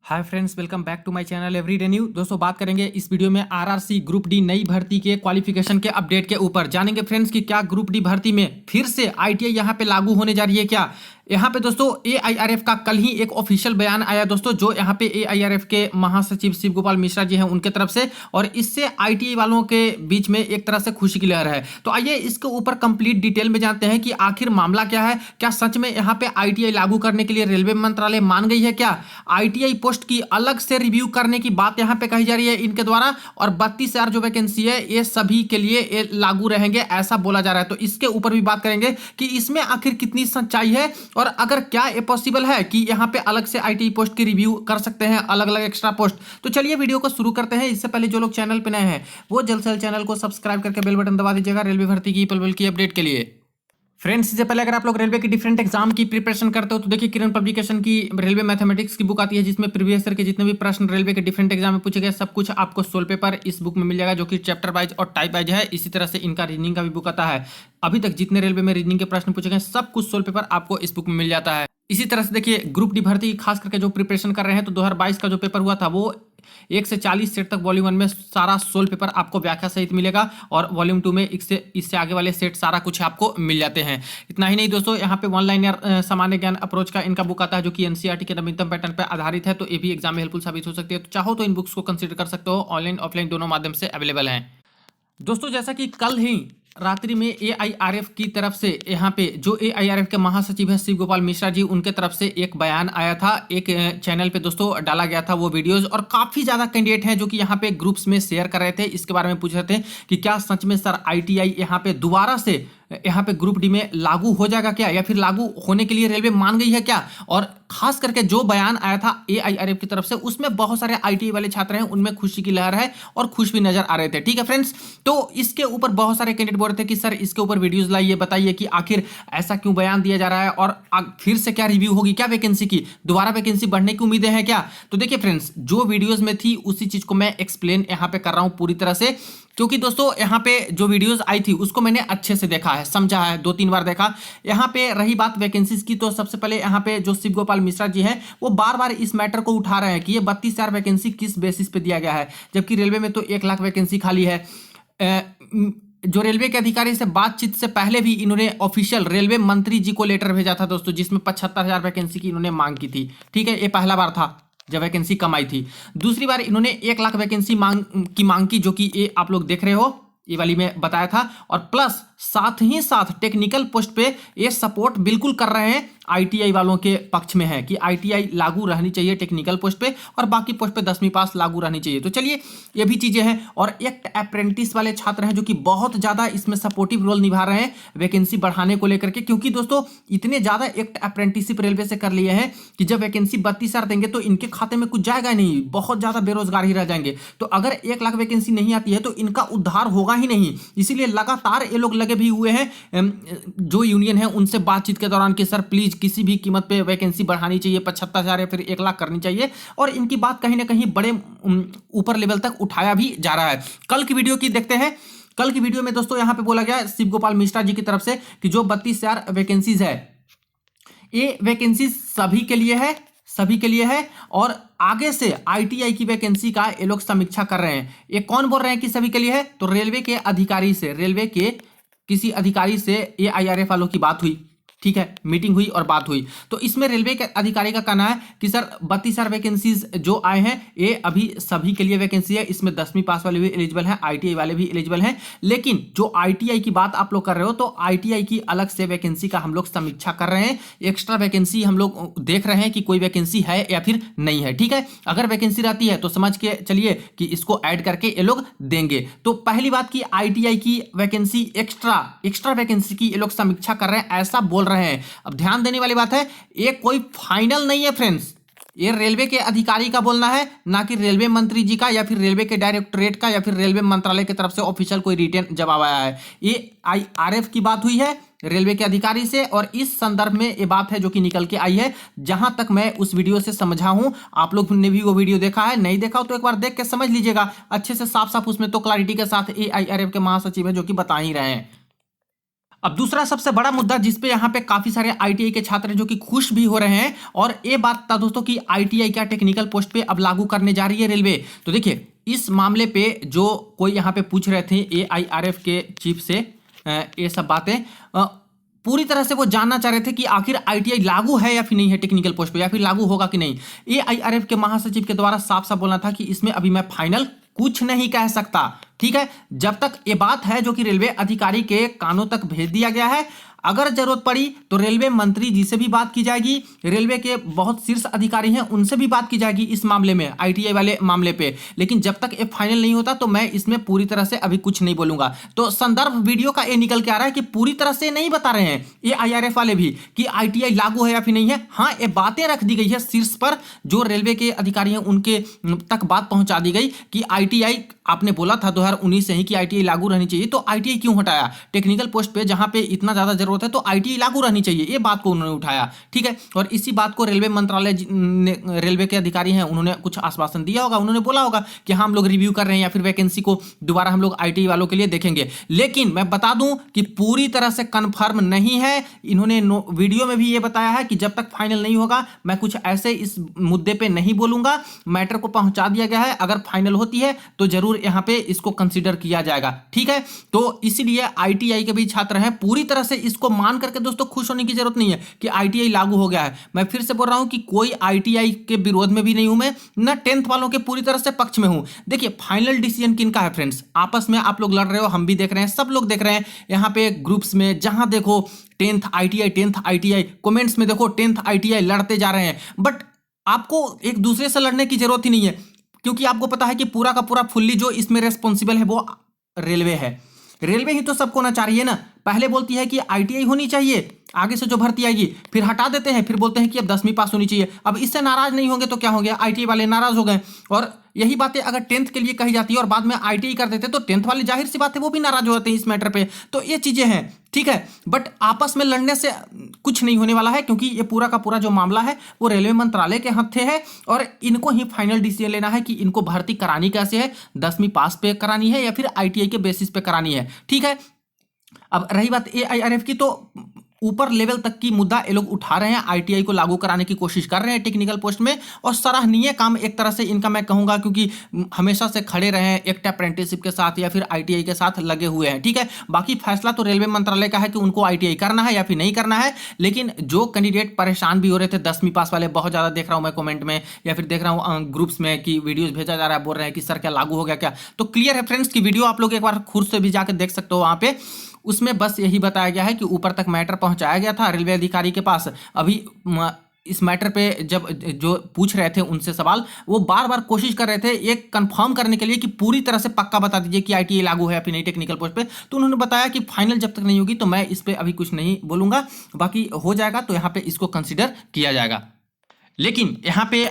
Hi friends, welcome back to my channel everyday new. दोस्तों, बात करेंगे इस वीडियो में आरआरसी ग्रुप डी नई भर्ती के क्वालिफिकेशन के अपडेट के ऊपर। जानेंगे फ्रेंड्स कि क्या ग्रुप डी भर्ती में फिर से आईटीआई यहां पे लागू होने जा रही है क्या। यहाँ पे दोस्तों एआईआरएफ का कल ही एक ऑफिशियल बयान आया दोस्तों, जो यहाँ पे एआईआरएफ के महासचिव शिव गोपाल मिश्रा जी हैं उनके तरफ से, और इससे आईटीआई वालों के बीच में एक तरह से खुशी की लहर है। तो आइए इसके ऊपर कंप्लीट डिटेल में जानते हैं कि आखिर मामला क्या है। क्या सच में यहाँ पे आईटीआई लागू करने के लिए रेलवे मंत्रालय मान गई है क्या। आईटीआई पोस्ट की अलग से रिव्यू करने की बात यहाँ पे कही जा रही है इनके द्वारा, और 32,000 जो वैकेंसी है ये सभी के लिए लागू रहेंगे ऐसा बोला जा रहा है। तो इसके ऊपर भी बात करेंगे कि इसमें आखिर कितनी सच्चाई है, और अगर क्या ये पॉसिबल है कि यहाँ पे अलग से आईटीआई पोस्ट की रिव्यू कर सकते हैं, अलग अलग एक्स्ट्रा पोस्ट। तो चलिए वीडियो को शुरू करते हैं। इससे पहले जो लोग चैनल पे नए हैं वो जल्द से जल्द चैनल को सब्सक्राइब करके बेल बटन दबा दीजिएगा रेलवे भर्ती की पल-पल की अपडेट के लिए। फ्रेंड्स, इससे पहले अगर आप लोग रेलवे की डिफरेंट एग्जाम की प्रिपरेशन करते हो तो देखिए, किरण पब्लिकेशन की रेलवे मैथमेटिक्स की बुक आती है, जिसमें प्रीवियस ईयर के जितने भी प्रश्न रेलवे के डिफरेंट एग्जाम में पूछे गए सब कुछ आपको सोल पेपर इस बुक में मिल जाएगा, जो कि चैप्टर वाइज और टाइप वाइज है। इसी तरह से इनका रीजनिंग का भी बुक आता है। अभी तक जितने रेलवे में रीजनिंग के प्रश्न पूछे गए सब कुछ सोल पेपर आपको इस बुक में मिल जाता है। इसी तरह से देखिए, ग्रुप डी भर्ती खास करके जो प्रिपरेशन कर रहे हैं तो 2022 का जो पेपर हुआ था वो 1 से 40 सेट तक वॉल्यूम 1 में सारा सोल पेपर आपको व्याख्या सहित मिलेगा, और वॉल्यूम 2 में इससे आगे वाले सेट सारा कुछ आपको मिल जाते हैं। इतना ही नहीं दोस्तों, यहाँ पे वन लाइनर सामान्य ज्ञान अप्रोच का इनका बुक आता है, जो कि एनसीईआरटी के नवीनतम पैटर्न पर आधारित है। तो ये भी एग्जाम में हेल्पफुल साबित हो सकती है। तो चाहो तो इन बुक्स को कंसिडर कर सकते हो, ऑनलाइन ऑफलाइन दोनों माध्यम से अवेलेबल हैं। दोस्तों, जैसा कि कल ही रात्रि में एआईआरएफ की तरफ से यहाँ पे जो एआईआरएफ के महासचिव है शिव गोपाल मिश्रा जी, उनके तरफ से एक बयान आया था, एक चैनल पे दोस्तों डाला गया था वो वीडियोस, और काफी ज्यादा कैंडिडेट हैं जो कि यहाँ पे ग्रुप्स में शेयर कर रहे थे। इसके बारे में पूछ रहे थे कि क्या सच में सर आईटीआई यहाँ पे दोबारा से यहाँ पे ग्रुप डी में लागू हो जाएगा क्या, या फिर लागू होने के लिए रेलवे मान गई है क्या। और खास करके जो बयान आया था एआईआरएफ की तरफ से, उसमें बहुत सारे आईटीआई वाले छात्र हैं, उनमें खुशी की लहर है और खुश भी नजर आ रहे थे। ठीक है फ्रेंड्स, तो इसके ऊपर बहुत सारे कैंडिडेट बोल रहे थे कि सर इसके ऊपर वीडियोस लाइए, बताइए कि आखिर ऐसा क्यों बयान दिया जा रहा है, और फिर से क्या रिव्यू होगी, क्या वैकेंसी की दोबारा वैकेंसी बढ़ने की उम्मीदें हैं क्या। तो देखिए फ्रेंड्स, जो वीडियोज में थी उसी चीज को मैं एक्सप्लेन यहाँ पे कर रहा हूं पूरी तरह से, क्योंकि दोस्तों यहाँ पे जो वीडियोस आई थी उसको मैंने अच्छे से देखा है, समझा है, 2-3 बार देखा। यहाँ पे रही बात वैकेंसीज की, तो सबसे पहले यहाँ पे जो शिव गोपाल मिश्रा जी हैं वो बार बार इस मैटर को उठा रहे हैं कि ये 32,000 वैकेंसी किस बेसिस पे दिया गया है, जबकि रेलवे में तो 1 लाख वैकेंसी खाली है। जो रेलवे के अधिकारी से बातचीत से पहले भी इन्होंने ऑफिशियल रेलवे मंत्री जी को लेटर भेजा था दोस्तों, जिसमें 75,000 वैकेंसी की इन्होंने मांग की थी। ठीक है, ये पहला बार था जब वैकेंसी कम आई थी। दूसरी बार इन्होंने 1 लाख वैकेंसी मांग की, जो कि ये आप लोग देख रहे हो, ये वाली में बताया था। और प्लस साथ ही साथ टेक्निकल पोस्ट पे ये सपोर्ट बिल्कुल कर रहे हैं, आईटीआई वालों के पक्ष में है कि आईटीआई लागू रहनी चाहिए टेक्निकल पोस्ट पे, और बाकी पोस्ट पे 10वीं पास लागू रहनी चाहिए। तो चलिए, ये भी चीजें हैं। और एक्ट अप्रेंटिस वाले छात्र हैं जो कि बहुत ज्यादा इसमें सपोर्टिव रोल निभा रहे हैं वैकेंसी बढ़ाने को लेकर के, क्योंकि दोस्तों इतने ज्यादा एक्ट अप्रेंटिसशिप रेलवे से कर लिए हैं कि जब वैकेंसी 32,000 देंगे तो इनके खाते में कुछ जाएगा नहीं, बहुत ज्यादा बेरोजगार ही रह जाएंगे। तो अगर 1 लाख वैकेंसी नहीं आती है तो इनका उद्धार होगा ही नहीं। इसीलिए लगातार ये लोग लगे भी हुए हैं जो यूनियन है उनसे बातचीत के दौरान कि सर प्लीज किसी भी कीमत पे वैकेंसी बढ़ानी चाहिए, 75,000 या फिर 1 लाख करनी चाहिए। और इनकी बात कहीं ना कहीं बड़े ऊपर लेवल तक उठाया भी जा रहा है। कल की वीडियो की देखते हैं। कल की वीडियो में दोस्तों यहाँ पे बोला गया शिव गोपाल मिश्रा जी की तरफ से कि जो 32,000 वैकेंसीज है, ये वैकेंसीज सभी के लिए है, सभी के लिए है, और आगे से आईटीआई की वैकेंसी का ये लोग समीक्षा कर रहे हैं। ये कौन बोल रहे हैं कि सभी के लिए है, तो रेलवे के अधिकारी से, रेलवे के किसी अधिकारी से एआईआरएफ वालों की बात हुई। ठीक है, मीटिंग हुई और बात हुई, तो इसमें रेलवे के अधिकारी का कहना है कि सर 32,000 वैकेंसीज जो आए हैं ये अभी सभी के लिए वैकेंसी है, इसमें 10वीं पास वाले भी एलिजिबल हैं, आईटीआई वाले भी एलिजिबल हैं। लेकिन जो आईटीआई की बात आप लोग कर रहे हो, तो आईटीआई की अलग से वैकेंसी का हम लोग समीक्षा कर रहे हैं, एक्स्ट्रा वैकेंसी हम लोग देख रहे हैं कि कोई वैकेंसी है या फिर नहीं है। ठीक है, अगर वैकेंसी रहती है तो समझ के चलिए कि इसको ऐड करके ये लोग देंगे। तो पहली बात की आईटीआई की वैकेंसी एक्स्ट्रा वैकेंसी की ये लोग समीक्षा कर रहे हैं, ऐसा बोल रहे हैं। अब ध्यान देने वाली बात है, ये कोई फाइनल नहीं है फ्रेंड्स, ये रेलवे के अधिकारी का बोलना है, ना कि रेलवे मंत्री जी का या फिर रेलवे के डायरेक्टोरेट का या फिर रेलवे मंत्रालय की तरफ से ऑफिशियल कोई रिटर्न जवाब आया है। ये आईआरएफ की बात हुई है रेलवे के अधिकारी से, और इस संदर्भ में ये बात है जो कि निकल के आई है। जहां तक मैं उस वीडियो से समझा हूं, आप लोग ने भी वो वीडियो देखा है, नहीं देखा हो तो एक बार देख के समझ लीजिएगा अच्छे से, साफ साफ उसमें तो क्लैरिटी के साथ एआईआरएफ के महासचिव है जो कि बता ही रहे हैं। अब दूसरा सबसे बड़ा मुद्दा जिस पे यहाँ पे काफी सारे आईटीआई के छात्र हैं जो कि खुश भी हो रहे हैं, और ये बात था दोस्तों कि आईटीआई क्या टेक्निकल पोस्ट पे अब लागू करने जा रही है रेलवे। तो देखिए इस मामले पे जो कोई यहाँ पे पूछ रहे थे एआईआरएफ के चीफ से ये सब बातें पूरी तरह से वो जानना चाह रहे थे कि आखिर आईटीआई लागू है या फिर नहीं है टेक्निकल पोस्ट पे, या फिर लागू होगा कि नहीं। एआईआरएफ के महासचिव के द्वारा साफ साफ बोलना था कि इसमें अभी मैं फाइनल कुछ नहीं कह सकता, ठीक है, जब तक ये बात है जो कि रेलवे अधिकारी के कानों तक भेज दिया गया है। अगर जरूरत पड़ी तो रेलवे मंत्री जी से भी बात की जाएगी, रेलवे के बहुत शीर्ष अधिकारी हैं उनसे भी बात की जाएगी इस मामले में, आईटीआई वाले मामले पे। लेकिन जब तक ये फाइनल नहीं होता तो मैं इसमें पूरी तरह से अभी कुछ नहीं बोलूंगा। तो संदर्भ वीडियो का ये निकल के आ रहा है कि पूरी तरह से नहीं बता रहे हैं ये आईआरएफ वाले भी कि आईटीआई लागू है या फिर नहीं है। हाँ, ये बातें रख दी गई है शीर्ष पर, जो रेलवे के अधिकारी हैं उनके तक बात पहुंचा दी गई कि आईटीआई आपने बोला था 2019 से ही कि आईटीआई लागू रहनी चाहिए, तो आईटीआई क्यों हटाया टेक्निकल पोस्ट पे जहां पे इतना ज्यादा जरूरत है, तो आईटीआई लागू रहनी चाहिए, ये बात को उन्होंने उठाया, ठीक है। और इसी बात को रेलवे मंत्रालय रेलवे के अधिकारी हैं उन्होंने कुछ आश्वासन दिया होगा, उन्होंने बोला होगा कि हम लोग रिव्यू कर रहे हैं या फिर वैकेंसी को दोबारा हम लोग आईटीआई वालों के लिए देखेंगे। लेकिन मैं बता दूं कि पूरी तरह से कंफर्म नहीं है। इन्होंने वीडियो में भी ये बताया है कि जब तक फाइनल नहीं होगा मैं कुछ ऐसे इस मुद्दे पे नहीं बोलूंगा। मैटर को पहुंचा दिया गया है, अगर फाइनल होती है तो जरूर यहां पे इसको कंसीडर किया जाएगा, ठीक है। तो इसीलिए आईटीआई के भी छात्र हैं, पूरी तरह से इसको मान करके दोस्तों खुश होने की जरूरत नहीं है कि आईटीआई लागू हो गया है। मैं फिर से बोल रहा हूं कि कोई आईटीआई के विरोध में भी नहीं हूं मैं, ना 10th वालों के पूरी तरह से पक्ष में हूं। देखिए फाइनल डिसीजन किनका है फ्रेंड्स, आपस में आप लोग लड़ रहे हो, हम भी देख रहे हैं, सब लोग देख रहे हैं, यहां पे ग्रुप्स में जहां देखो 10th आईटीआई, कमेंट्स में देखो 10th आईटीआई लड़ते जा रहे हैं। बट आपको एक दूसरे से लड़ने की जरूरत ही नहीं है, क्योंकि आपको पता है कि पूरा का पूरा फुल्ली जो इसमें रेस्पॉन्सिबल है वो रेलवे है। रेलवे ही तो सबको ना चाहिए ना, पहले बोलती है कि आईटीआई होनी चाहिए, आगे से जो भर्ती आएगी फिर हटा देते हैं, फिर बोलते हैं कि अब 10वीं पास होनी चाहिए। अब इससे नाराज नहीं होंगे तो क्या हो गया, आईटीआई वाले नाराज हो गए। और यही बातें अगर 10th के लिए कही जाती है और बाद में आईटीआई कर देते तो 10th वाले जाहिर सी बात है वो भी नाराज हो जाते हैं इस मैटर पे। तो ये चीजें हैं, ठीक है। बट आपस में लड़ने से कुछ नहीं होने वाला है, क्योंकि ये पूरा का पूरा जो मामला है वो रेलवे मंत्रालय के हाथे है और इनको ही फाइनल डिसीजन लेना है कि इनको भर्ती करानी कैसे है, 10वीं पास पे करानी है या फिर आईटीआई के बेसिस पे करानी है, ठीक है। अब रही बात एआईआरएफ की, तो ऊपर लेवल तक की मुद्दा ये लोग उठा रहे हैं, आईटीआई को लागू कराने की कोशिश कर रहे हैं टेक्निकल पोस्ट में, और सराहनीय काम एक तरह से इनका मैं कहूंगा, क्योंकि हमेशा से खड़े रहे हैं एक अप्रेंटिसशिप के साथ या फिर आईटीआई के साथ लगे हुए हैं, ठीक है। बाकी फैसला तो रेलवे मंत्रालय का है कि उनको आईटीआई करना है या फिर नहीं करना है। लेकिन जो कैंडिडेट परेशान भी हो रहे थे 10वीं पास वाले, बहुत ज्यादा देख रहा हूं मैं कॉमेंट में या फिर देख रहा हूँ ग्रुप्स में कि वीडियोज भेजा जा रहा है, बोल रहे हैं कि सर क्या लागू हो गया क्या। तो क्लियर है फ्रेंड्स की वीडियो आप लोग एक बार खुद से भी जाकर देख सकते हो, वहां पे उसमें बस यही बताया गया है कि ऊपर तक मैटर पहुंचाया गया था रेलवे अधिकारी के पास। अभी इस मैटर पे जब जो पूछ रहे थे उनसे सवाल, वो बार बार कोशिश कर रहे थे ये कंफर्म करने के लिए कि पूरी तरह से पक्का बता दीजिए कि आईटीआई लागू है या फिर नहीं टेक्निकल पोस्ट पे। तो उन्होंने बताया कि फाइनल जब तक नहीं होगी तो मैं इस पे अभी कुछ नहीं बोलूंगा, बाकी हो जाएगा तो यहाँ पे इसको कंसिडर किया जाएगा। लेकिन यहाँ पे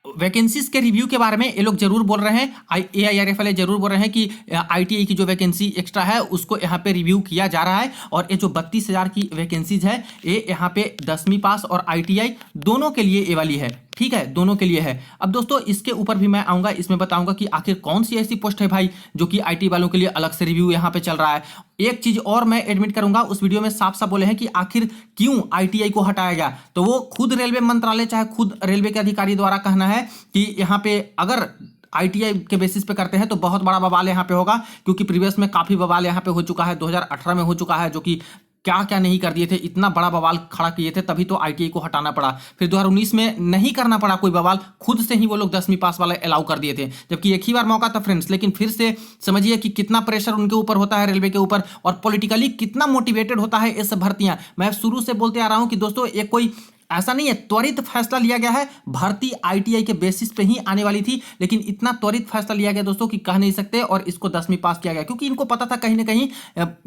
वैकेंसीज के रिव्यू के बारे में ये लोग जरूर बोल रहे हैं, एआईआरएफ वाले जरूर बोल रहे हैं कि आईटीआई की जो वैकेंसी एक्स्ट्रा है उसको यहाँ पे रिव्यू किया जा रहा है, और ये जो 32,000 की वैकेंसीज है ये यहाँ पे 10वीं पास और आईटीआई दोनों के लिए ये वाली है, ठीक है, दोनों के लिए है। अब दोस्तों इसके ऊपर भी मैं आऊंगा, इसमें बताऊंगा कि आखिर कौन सी ऐसी पोस्ट है भाई जो कि आईटी वालों के लिए अलग से रिव्यू यहाँ पे चल रहा है। एक चीज और मैं एडमिट करूंगा, उस वीडियो में साफ साफ बोले हैं कि आखिर क्यों आईटीआई को हटाया गया, तो वो खुद रेलवे मंत्रालय चाहे खुद रेलवे के अधिकारी द्वारा कहना है कि यहाँ पे अगर आईटीआई के बेसिस पे करते हैं तो बहुत बड़ा बवाल यहाँ पे होगा, क्योंकि प्रीवियस में काफी बवाल यहाँ पे हो चुका है, 2018 में हो चुका है, जो कि क्या क्या नहीं कर दिए थे, इतना बड़ा बवाल खड़ा किए थे, तभी तो आईटीआई को हटाना पड़ा। फिर 2019 में नहीं करना पड़ा कोई बवाल, खुद से ही वो लोग 10वीं पास वाले अलाउ कर दिए थे, जबकि एक ही बार मौका था फ्रेंड्स। लेकिन फिर से समझिए कि कितना प्रेशर उनके ऊपर होता है, रेलवे के ऊपर, और पॉलिटिकली कितना मोटिवेटेड होता है ये सब भर्तियां। मैं शुरू से बोलते आ रहा हूं कि दोस्तों एक कोई ऐसा नहीं है त्वरित फैसला लिया गया है, भर्ती आईटीआई के बेसिस पे ही आने वाली थी, लेकिन इतना त्वरित फैसला लिया गया दोस्तों कि कह नहीं सकते, और इसको 10वीं पास किया गया क्योंकि इनको पता था कहीं ना कहीं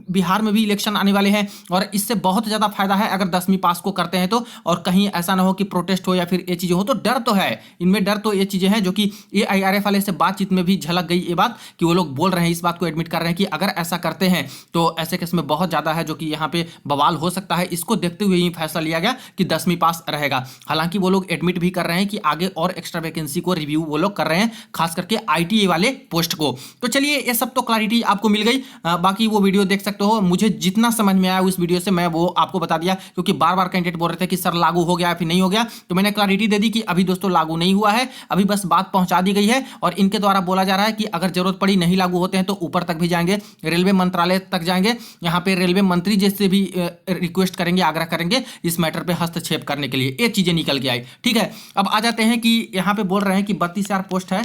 बिहार में भी इलेक्शन आने वाले हैं और इससे बहुत ज्यादा फायदा है अगर 10वीं पास को करते हैं तो, और कहीं ऐसा ना हो कि प्रोटेस्ट हो या फिर ये चीजें हो, तो डर तो है इनमें, डर तो ये चीजें हैं जो कि एआईआरएफ वाले से बातचीत में भी झलक गई ये बात कि वो लोग बोल रहे हैं, इस बात को एडमिट कर रहे हैं कि अगर ऐसा करते हैं तो ऐसे केस में बहुत ज्यादा है जो कि यहाँ पे बवाल हो सकता है। इसको देखते हुए ही फैसला लिया गया कि 10वीं पास रहेगा। हालांकि वो लोग एडमिट भी कर रहे हैं कि आगे और एक्स्ट्रा वैकेंसी को रिव्यू वो लोग कर रहे हैं, खास करके आईटीआई वाले पोस्ट को। तो चलिए ये सब तो क्लैरिटी आपको मिल गई। बाकी वो वीडियो देख सकते हो, मुझे जितना समझ में आया उस वीडियो से मैं वो आपको बता दिया, क्योंकि बार बार कैंडिडेट बोल रहे थे कि सर लागू हो गया फिर नहीं हो गया, तो मैंने क्लैरिटी दे दी कि अभी दोस्तों लागू नहीं हुआ है, अभी बस बात पहुंचा दी गई है। और इनके द्वारा बोला जा रहा है कि अगर जरूरत पड़ी नहीं लागू होते हैं तो ऊपर तक भी जाएंगे, रेलवे मंत्रालय तक जाएंगे, यहाँ पे रेलवे मंत्री जैसे भी रिक्वेस्ट करेंगे, आग्रह करेंगे इस मैटर पे हस्तक्षेप करने के लिए। ये चीजें निकल के आई। ठीक है, अब आ जाते हैं कि यहाँ पे बोल रहे हैं कि 32,000 पोस्ट है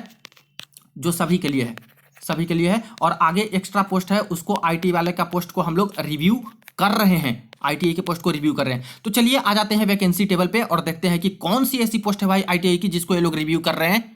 जो सभी के लिए है, सभी के लिए है, और आगे एक्स्ट्रा पोस्ट है उसको आईटी वाले का पोस्ट को हम लोग रिव्यू कर रहे हैं, आईटीआई के पोस्ट को रिव्यू कर रहे हैं। तो चलिए आ जाते हैं वैकेंसी टेबल पे और देखते हैं कि कौन सी ऐसी पोस्ट है भाई आईटीआई की जिसको ये लोग रिव्यू कर रहे हैं।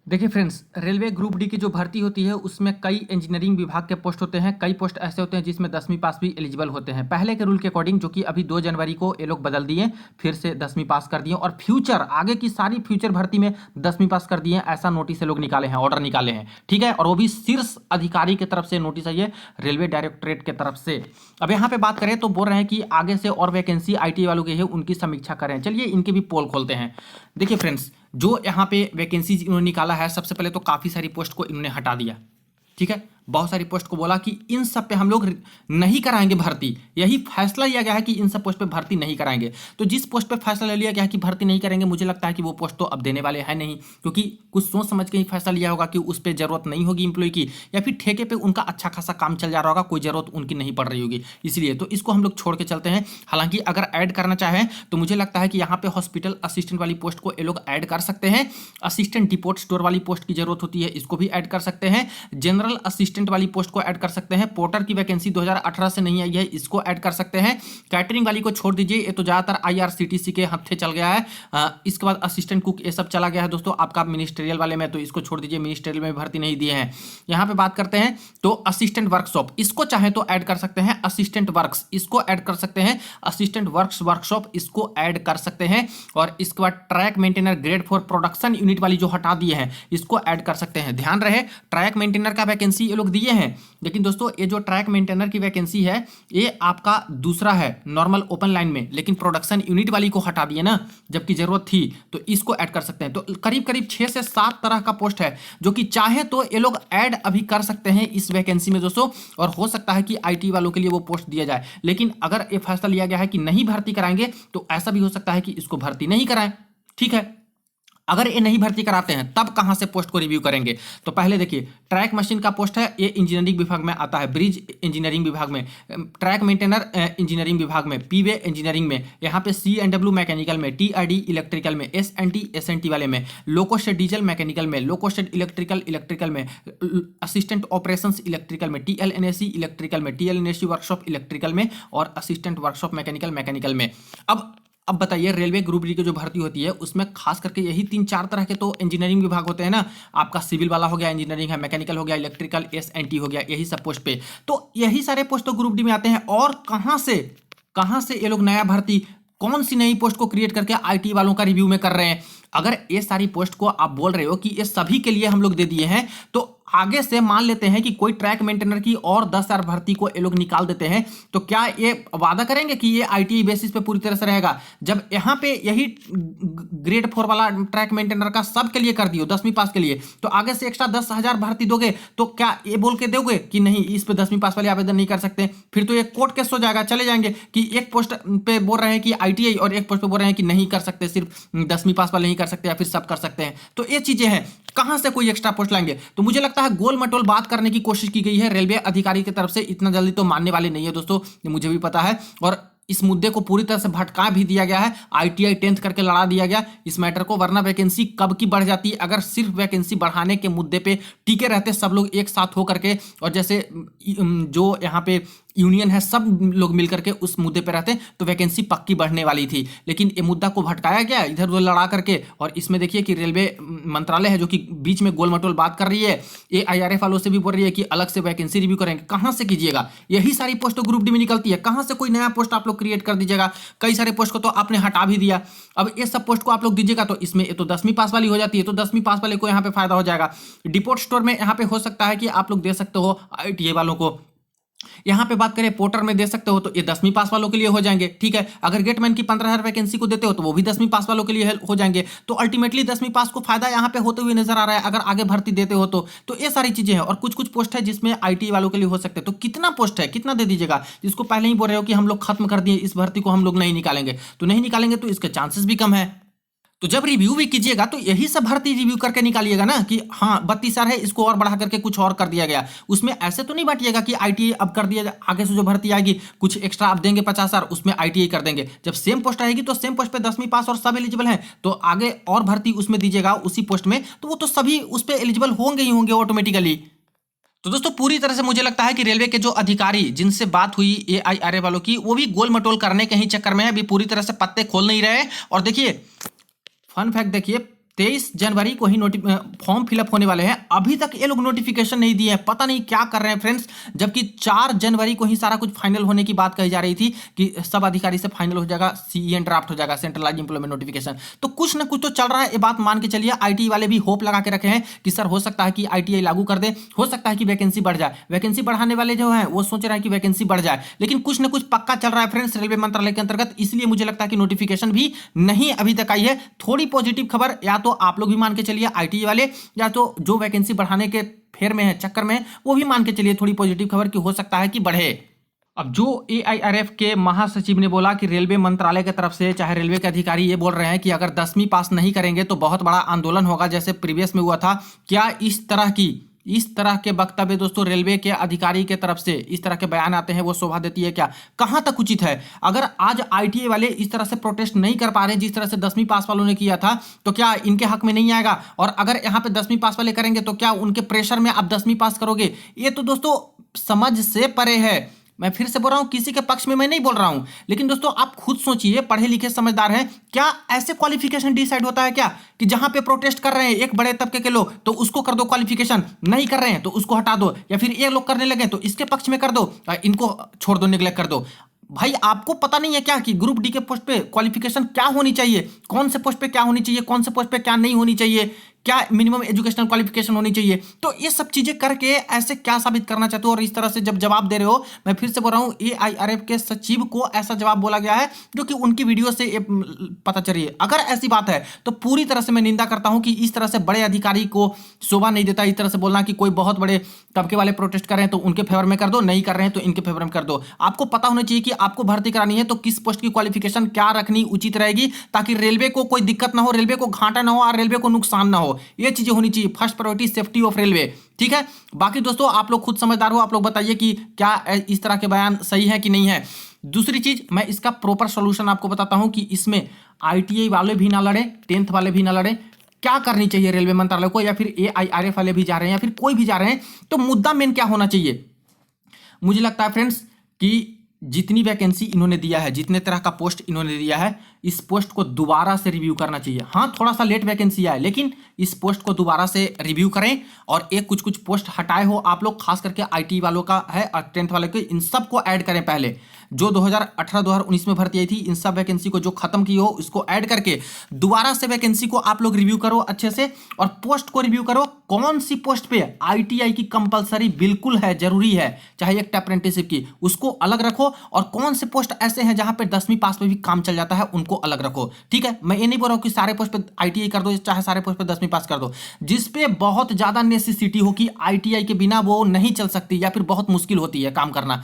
देखिए फ्रेंड्स, रेलवे ग्रुप डी की जो भर्ती होती है उसमें कई इंजीनियरिंग विभाग के पोस्ट होते हैं, कई पोस्ट ऐसे होते हैं जिसमें 10वीं पास भी एलिजिबल होते हैं। पहले के रूल के अकॉर्डिंग, जो कि अभी 2 जनवरी को ये लोग बदल दिए, फिर से 10वीं पास कर दिए, और फ्यूचर आगे की सारी फ्यूचर भर्ती में 10वीं पास कर दिए, ऐसा नोटिस ये लोग निकाले हैं, ऑर्डर निकाले हैं। ठीक है, और वो भी शीर्ष अधिकारी की तरफ से नोटिस है ये, रेलवे डायरेक्टरेट की तरफ से। अब यहाँ पे बात करें तो बोल रहे हैं कि आगे से और वैकेंसी आईटी वालों की है उनकी समीक्षा करें। चलिए इनके भी पोल खोलते हैं। देखिए फ्रेंड्स, जो यहाँ पे वैकेंसी इन्होंने निकाला है, सबसे पहले तो काफ़ी सारी पोस्ट को इन्होंने हटा दिया। ठीक है, बहुत सारी पोस्ट को बोला कि इन सब पे हम लोग नहीं कराएंगे भर्ती, यही फैसला लिया गया है कि इन सब पोस्ट पे भर्ती नहीं कराएंगे। तो जिस पोस्ट पे फैसला ले लिया गया है कि भर्ती नहीं करेंगे, मुझे लगता है कि वो पोस्ट तो अब देने वाले हैं नहीं, क्योंकि कुछ सोच समझ के ही फैसला लिया होगा कि उस पर जरूरत नहीं होगी इंप्लॉय की, या फिर ठेके पे उनका अच्छा खासा काम चल जा रहा होगा, कोई जरूरत उनकी नहीं पड़ रही होगी, इसलिए तो इसको हम लोग छोड़ के चलते हैं। हालांकि अगर ऐड करना चाहें तो मुझे लगता है कि यहाँ पे हॉस्पिटल असिस्टेंट वाली पोस्ट को ये लोग ऐड कर सकते हैं, असिस्टेंट डिपोट स्टोर वाली पोस्ट की जरूरत होती है, इसको भी ऐड कर सकते हैं, जनरल असिस्टेंट वाली पोस्ट को ऐड कर सकते हैं, पोर्टर की वैकेंसी 2018 से नहीं आई है, इसको ऐड कर सकते हैं, कैटरिंग वाली को छोड़ दीजिए, ये तो ज्यादातर आईआरसीटीसी के हत्थे चल गया है। इसके बाद असिस्टेंट कुक ये सब चला गया है दोस्तों आपका मिनिस्ट्रियल वाले में, तो इसको छोड़ दीजिए, मिनिस्ट्रियल में भर्ती नहीं दिए हैं। यहाँ पे बात करते हैं तो असिस्टेंट वर्कशॉप, इसको चाहे तो ऐड कर सकते हैं, असिस्टेंट वर्क्स इसको ऐड कर सकते हैं, असिस्टेंट वर्क्स वर्कशॉप इसको ऐड कर सकते हैं, और इसके बाद track maintainer grade 4 production unit वाली जो हटा दिए हैं इसको ऐड कर सकते हैं। ध्यान रहे, ट्रैक मेंटेनर का वैकेंसी ये लोग दिए हैं, लेकिन दोस्तों ये जो ट्रैक मेंटेनर की वैकेंसी है ये आपका दूसरा है नॉर्मल ओपन लाइन में, लेकिन प्रोडक्शन यूनिट वाली को हटा दिए ना, जबकि जरूरत थी, तो इसको ऐड कर सकते हैं। तो करीब करीब 6 से 7 तरह का पोस्ट है जो कि चाहे तो ये लोग ऐड अभी कर सकते हैं इस वैकेंसी में दोस्तों, और हो सकता है कि आईटी वालों के लिए वो पोस्ट दिया जाए। लेकिन अगर ये फैसला लिया गया है कि नहीं भर्ती कराएंगे तो ऐसा भी हो सकता है कि इसको भर्ती नहीं कराएं। ठीक है, अगर ये नहीं भर्ती कराते हैं तब कहां से पोस्ट को रिव्यू करेंगे? तो पहले देखिए, ट्रैक मशीन का पोस्ट है, ये इंजीनियरिंग विभाग में आता है, ब्रिज इंजीनियरिंग विभाग में, ट्रैक मेंटेनर इंजीनियरिंग विभाग में, पीवे इंजीनियरिंग में, यहाँ पे C&W मैकेनिकल में, TRD इलेक्ट्रिकल में, S&T SNT वाले में, लोकोस्टेट डीजल मैकेनिकल में, लोकोस्टेट इलेक्ट्रिकल में, असिस्टेंट ऑपरेशंस इलेक्ट्रिकल में, TLNAC इलेक्ट्रिकल में, TLNAC वर्कशॉप इलेक्ट्रिकल में, और असिस्टेंट वर्कशॉप मैकेनिकल में। अब बताइए, रेलवे ग्रुप डी की जो भर्ती होती है उसमें खास करके यही 3-4 तरह के तो इंजीनियरिंग विभाग होते हैं ना, आपका सिविल वाला हो गया, इंजीनियरिंग है, मैकेनिकल हो गया, इलेक्ट्रिकल, S&T हो गया, यही सब पोस्ट पे, तो यही सारे पोस्ट तो ग्रुप डी में आते हैं। और कहां से ये लोग नया भर्ती, कौन सी नई पोस्ट को क्रिएट करके आईटी वालों का रिव्यू में कर रहे हैं? अगर ये सारी पोस्ट को आप बोल रहे हो कि ये सभी के लिए हम लोग दे दिए हैं, तो आगे से मान लेते हैं कि कोई ट्रैक मेंटेनर की और 10,000 भर्ती को ये लोग निकाल देते हैं, तो क्या ये वादा करेंगे कि ये आईटीआई बेसिस पे पूरी तरह से रहेगा? जब यहाँ पे यही ग्रेड 4 वाला ट्रैक मेंटेनर का सब के लिए कर दियो 10वीं पास के लिए, तो आगे से एक्स्ट्रा 10,000 भर्ती दोगे तो क्या ये बोल के दोगे कि नहीं इस पे 10वीं पास वाले आवेदन नहीं कर सकते? फिर तो ये कोर्ट केस हो जाएगा, चले जाएंगे कि एक पोस्ट पे बोल रहे हैं कि आईटीआई और एक पोस्ट पे बोल रहे हैं कि नहीं कर सकते, सिर्फ 10वीं पास वाले नहीं कर सकते या फिर सब कर सकते हैं। तो ये चीजें हैं, कहां से कोई एक्स्ट्रा पोस्ट लाएंगे? तो मुझे लगता है गोल मटोल बात करने की कोशिश की गई है रेलवे अधिकारी की तरफ से, इतना जल्दी तो मानने वाले नहीं है दोस्तों, ये मुझे भी पता है, और इस मुद्दे को पूरी तरह से भटका भी दिया गया है, आईटीआई 10th करके लड़ा दिया गया इस मैटर को, वरना वैकेंसी कब की बढ़ जाती अगर सिर्फ वैकेंसी बढ़ाने के मुद्दे पे टिके रहते सब लोग एक साथ होकर के, और जैसे जो यहाँ पे यूनियन है सब लोग मिलकर के उस मुद्दे पे रहते तो वैकेंसी पक्की बढ़ने वाली थी। लेकिन ये मुद्दा को भटकाया गया इधर उधर लड़ा करके, और इसमें देखिए कि रेलवे मंत्रालय है जो कि बीच में गोल मटोल बात कर रही है, ये IRF वालों से भी बोल रही है कि अलग से वैकेंसी रिव्यू करेंगे। कहां से कीजिएगा? यही सारी पोस्ट तो ग्रुप डी में निकलती है, कहां से कोई नया पोस्ट आप लोग क्रिएट कर दीजिएगा? कई सारे पोस्ट को तो आपने हटा भी दिया, अब ये सब पोस्ट को आप लोग दीजिएगा तो इसमें ये तो 10वीं पास वाली हो जाती है, तो 10वीं पास वाले को यहाँ पे फायदा हो जाएगा। डिपोट स्टोर में यहाँ पे हो सकता है कि आप लोग दे सकते हो ITA वालों को, यहाँ पे बात करें पोर्टर में दे सकते हो तो ये 10वीं पास वालों के लिए हो जाएंगे, ठीक है। अगर गेटमैन की 15,000 वैकेंसी को देते हो तो वो भी 10वीं पास वालों के लिए हो जाएंगे। तो अल्टीमेटली 10वीं पास को फायदा यहाँ पे होते हुए नजर आ रहा है अगर आगे भर्ती देते हो तो ये सारी चीजें हैं। और कुछ कुछ पोस्ट है जिसमें आईटी वालों के लिए हो सकते हैं। तो कितना पोस्ट है, कितना दे दीजिएगा? जिसको पहले ही बोल रहे हो कि हम लोग खत्म कर दिए, इस भर्ती को हम लोग नहीं निकालेंगे, तो नहीं निकालेंगे तो इसके चांसेस भी कम है। तो जब रिव्यू भी कीजिएगा तो यही सब भर्ती रिव्यू करके निकालिएगा ना कि हाँ 32,000 है, इसको और बढ़ा करके कुछ और कर दिया गया। उसमें ऐसे तो नहीं बांटिएगा कि आईटीआई अब कर दिया, आगे से जो भर्ती आएगी कुछ एक्स्ट्रा आप देंगे 50,000, उसमें आईटीआई कर देंगे। जब सेम पोस्ट आएगी तो सेम पोस्ट पे 10वीं पास और सब एलिजिबल हैं, तो आगे और भर्ती उसमें दीजिएगा उसी पोस्ट में, तो वो तो सभी उस पर एलिजिबल होंगे ही होंगे ऑटोमेटिकली। तो दोस्तों पूरी तरह से मुझे लगता है कि रेलवे के जो अधिकारी जिनसे बात हुई एआईआरए वालों की, वो भी गोल मटोल करने के ही चक्कर में है, अभी पूरी तरह से पत्ते खोल नहीं रहे। और देखिए फन फैक्ट, देखिए 23 जनवरी को ही फॉर्म फिलअप होने वाले हैं, अभी तक ये लोग नोटिफिकेशन नहीं दिए हैं, पता नहीं क्या कर रहे हैं फ्रेंड्स। जबकि 4 जनवरी को ही सारा कुछ फाइनल होने की बात कही जा रही थी कि सब अधिकारी से फाइनल हो जाएगा, सीईएन ड्राफ्ट हो जाएगा, सेंट्रलाइज इंप्लॉयमेंट नोटिफिकेशन। तो कुछ ना कुछ तो चल रहा है, ये बात मान के चलिए। आईटी वाले भी होप लगा के रखे हैं कि सर हो सकता है कि आईटीआई लागू कर दे, हो सकता है कि वैकेंसी बढ़ जाए। वैकेंसी बढ़ाने वाले जो है वो सोच रहे हैं कि वैकेंसी बढ़ जाए, लेकिन कुछ ना कुछ पक्का चल रहा है फ्रेंड्स रेलवे मंत्रालय के अंतर्गत, इसलिए मुझे लगता है कि नोटिफिकेशन भी नहीं अभी तक आई है। थोड़ी पॉजिटिव खबर, या तो आप लोग भी मान के चलिए आईटी वाले, या तो जो वैकेंसी बढ़ाने के फेर में है, चक्कर में है, वो भी मान के चलिए थोड़ी पॉजिटिव खबर कि हो सकता है कि बढ़े। अब जो एआईआरएफ के महासचिव ने बोला कि रेलवे मंत्रालय की तरफ से, चाहे रेलवे के अधिकारी ये बोल रहे हैं कि अगर 10वीं पास नहीं करेंगे तो बहुत बड़ा आंदोलन होगा जैसे प्रीवियस में हुआ था। क्या इस तरह के वक्तव्य दोस्तों रेलवे के अधिकारी के तरफ से इस तरह के बयान आते हैं, वो शोभा देती है क्या? कहां तक उचित है? अगर आज आईटीआई वाले इस तरह से प्रोटेस्ट नहीं कर पा रहे जिस तरह से 10वीं पास वालों ने किया था, तो क्या इनके हक में नहीं आएगा? और अगर यहां पे 10वीं पास वाले करेंगे तो क्या उनके प्रेशर में आप 10वीं पास करोगे? ये तो दोस्तों समझ से परे है। मैं फिर से बोल रहा हूं, किसी के पक्ष में मैं नहीं बोल रहा हूं, लेकिन दोस्तों आप खुद सोचिए, पढ़े लिखे समझदार हैं, क्या ऐसे क्वालिफिकेशन डिसाइड होता है क्या कि जहां पे प्रोटेस्ट कर रहे हैं एक बड़े तबके के लोग तो उसको कर दो क्वालिफिकेशन, नहीं कर रहे हैं तो उसको हटा दो, या फिर ये लोग करने लगे तो इसके पक्ष में कर दो, इनको छोड़ दो, निगलेक्ट कर दो। भाई आपको पता नहीं है क्या कि ग्रुप डी के पोस्ट पे क्वालिफिकेशन क्या होनी चाहिए, कौन से पोस्ट पे क्या होनी चाहिए, कौन से पोस्ट पे क्या नहीं होनी चाहिए, क्या मिनिमम एजुकेशनल क्वालिफिकेशन होनी चाहिए? तो ये सब चीजें करके ऐसे क्या साबित करना चाहते हो? और इस तरह से जब जवाब दे रहे हो, मैं फिर से बोल रहा हूं, एआईआरएफ के सचिव को ऐसा जवाब बोला गया है जो कि उनकी वीडियो से पता चल रही है। अगर ऐसी बात है तो पूरी तरह से मैं निंदा करता हूं कि इस तरह से बड़े अधिकारी को शोभा नहीं देता इस तरह से बोलना कि कोई बहुत बड़े तबके वाले प्रोटेस्ट कर रहे हैं तो उनके फेवर में कर दो, नहीं कर रहे हैं तो इनके फेवर में कर दो। आपको पता होना चाहिए कि आपको भर्ती करानी है तो किस पोस्ट की क्वालिफिकेशन क्या रखनी उचित रहेगी, ताकि रेलवे को कोई दिक्कत ना हो, रेलवे को घाटा ना हो और रेलवे को नुकसान ना हो। ये चीजें होनी चाहिए। First priority safety of railway, ठीक है। बाकी दोस्तों आप लोग खुद समझदार हो, आप लोग बताइए कि क्या इस तरह के बयान सही है कि नहीं है। दूसरी चीज, मैं इसका प्रॉपर सॉल्यूशन आपको बताता हूं कि इसमें आईटीआई वाले भी ना लड़े, 10th वाले भी ना लड़े, क्या करनी चाहिए रेलवे मंत्रालय को, या फिर एआईआरएफ वाले भी जा रहे हैं या फिर कोई भी जा रहे हैं, तो मुद्दा मेन क्या होना चाहिए? मुझे लगता है फ्रेंड्स कि जितनी वैकेंसी इन्होंने दिया है, जितने तरह का पोस्ट इन्होंने दिया है, इस पोस्ट को दोबारा से रिव्यू करना चाहिए। हाँ थोड़ा सा लेट वैकेंसी आए, लेकिन इस पोस्ट को दोबारा से रिव्यू करें और एक कुछ पोस्ट हटाए हो आप लोग, खास करके आईटी वालों का है और 10th वाले के, इन सब को ऐड करें। पहले जो 2018-2019 में भर्ती आई थी, इन सब वैकेंसी को जो खत्म की हो इसको ऐड करके दोबारा से वैकेंसी को आप लोग रिव्यू करो अच्छे से, और पोस्ट को रिव्यू करो। कौन सी पोस्ट पे आईटीआई की कंपलसरी बिल्कुल है, जरूरी है, चाहे एक अप्रेंटिसशिप की, उसको अलग रखो। और कौन से पोस्ट ऐसे हैं जहां पे 10वीं पास पे भी काम चल जाता है, उनको अलग रखो, ठीक है। मैं ये नहीं बोल रहा हूं कि सारे पोस्ट पे आईटीआई कर दो, चाहे सारे पोस्ट पे 10वीं पास कर दो। जिसपे बहुत ज्यादा नेसेसिटी हो कि आईटीआई के बिना वो नहीं चल सकती या फिर बहुत मुश्किल होती है काम करना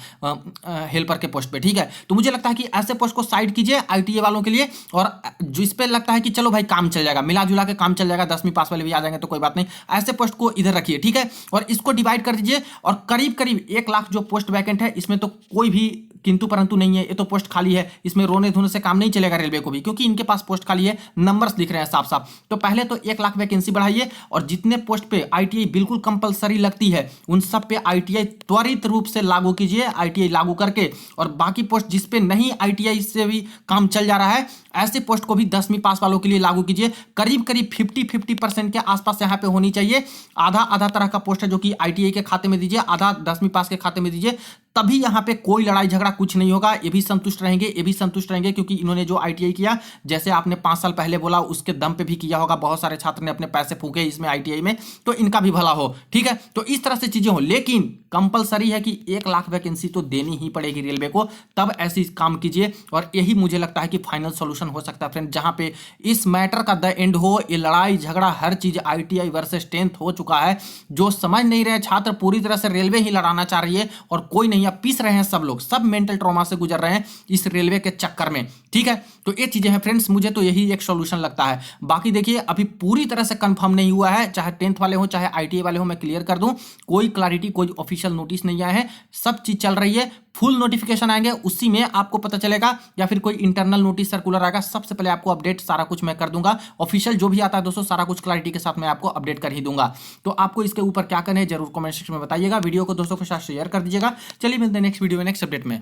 हेल्पर के पोस्ट पे, ठीक है। तो मुझे लगता है कि ऐसे पोस्ट को साइड कीजिए आईटीआई वालों के लिए, और जिस पे लगता है कि चलो भाई काम चल जाएगा, मिला जुला के काम चल जाएगा, 10वीं पास वाले भी आ जाएंगे तो कोई बात नहीं, ऐसे पोस्ट को इधर रखिए, ठीक है। और इसको डिवाइड कर दीजिए, और करीब करीब 1 लाख जो पोस्ट वैकेंट है, इसमें तो कोई भी किंतु परंतु नहीं है, ये तो पोस्ट खाली है, इसमें रोने धोने से काम नहीं चलेगा रेलवे को भी, क्योंकि इनके पास पोस्ट खाली है, नंबर्स दिख रहे हैं साफ साफ। तो पहले तो 1 लाख वैकेंसी बढ़ाइए, और जितने पोस्ट पे आईटीआई बिल्कुल कंपलसरी लगती है उन सब पे आईटीआई त्वरित रूप से लागू कीजिए, आईटीआई लागू करके। और बाकी पोस्ट जिस पे नहीं आईटीआई से भी काम चल जा रहा है, ऐसे पोस्ट को भी 10वीं पास वालों के लिए लागू कीजिए। करीब करीब 50% के आसपास यहाँ पे होनी चाहिए। आधा आधा तरह का पोस्ट है जो कि आईटीआई के खाते में दीजिए, आधा 10वीं पास के खाते में दीजिए, तभी यहाँ पे कोई लड़ाई झगड़ा कुछ नहीं होगा। ये भी संतुष्ट रहेंगे, ये भी संतुष्ट रहेंगे, क्योंकि इन्होंने जो आईटीआई किया, जैसे आपने 5 साल पहले बोला, उसके दम पे भी किया होगा। बहुत सारे छात्र ने अपने पैसे फूके इसमें आईटीआई में, तो इनका भी भला हो। ठीक है, तो इस तरह से चीजें हो, लेकिन कंपलसरी है कि 1 लाख वैकेंसी तो देनी ही पड़ेगी रेलवे को, तब ऐसी काम कीजिए। और यही मुझे लगता है कि फाइनल सॉल्यूशन हो सकता है फ्रेंड, जहां पे इस मैटर का द एंड हो। ये लड़ाई झगड़ा हर चीज आईटीआई वर्सेस 10th हो चुका है। जो समझ नहीं रहे छात्र, पूरी तरह से रेलवे ही लड़ाना चाह रही है और कोई नहीं। अब पीस रहे हैं सब लोग, सब मेंटल ट्रॉमा से गुजर रहे हैं इस रेलवे के चक्कर में। ठीक है, तो ये चीजें हैं फ्रेंड्स, मुझे तो यही एक सॉल्यूशन लगता है। बाकी देखिए, अभी पूरी तरह से कंफर्म नहीं हुआ है, चाहे 10th वाले हो चाहे आईटीआई वाले हो। मैं क्लियर कर दूं, कोई क्लैरिटी, कोई ऑफिशियल नोटिस नहीं आया है, सब चीज चल रही है। फुल नोटिफिकेशन आएंगे, उसी में आपको पता चलेगा, या फिर कोई इंटरनल नोटिस सर्कुलर आएगा, सबसे पहले आपको अपडेट सारा कुछ मैं कर दूंगा। ऑफिशियल जो भी आता है दोस्तों, सारा कुछ क्लैरिटी के साथ मैं आपको अपडेट कर ही दूंगा। तो आपको इसके ऊपर क्या करना है जरूर कमेंट सेक्शन में बताइएगा। वीडियो को दोस्तों के साथ शेयर कर दीजिएगा। चलिए मिलते हैं नेक्स्ट वीडियो में नेक्स्ट अपडेट में।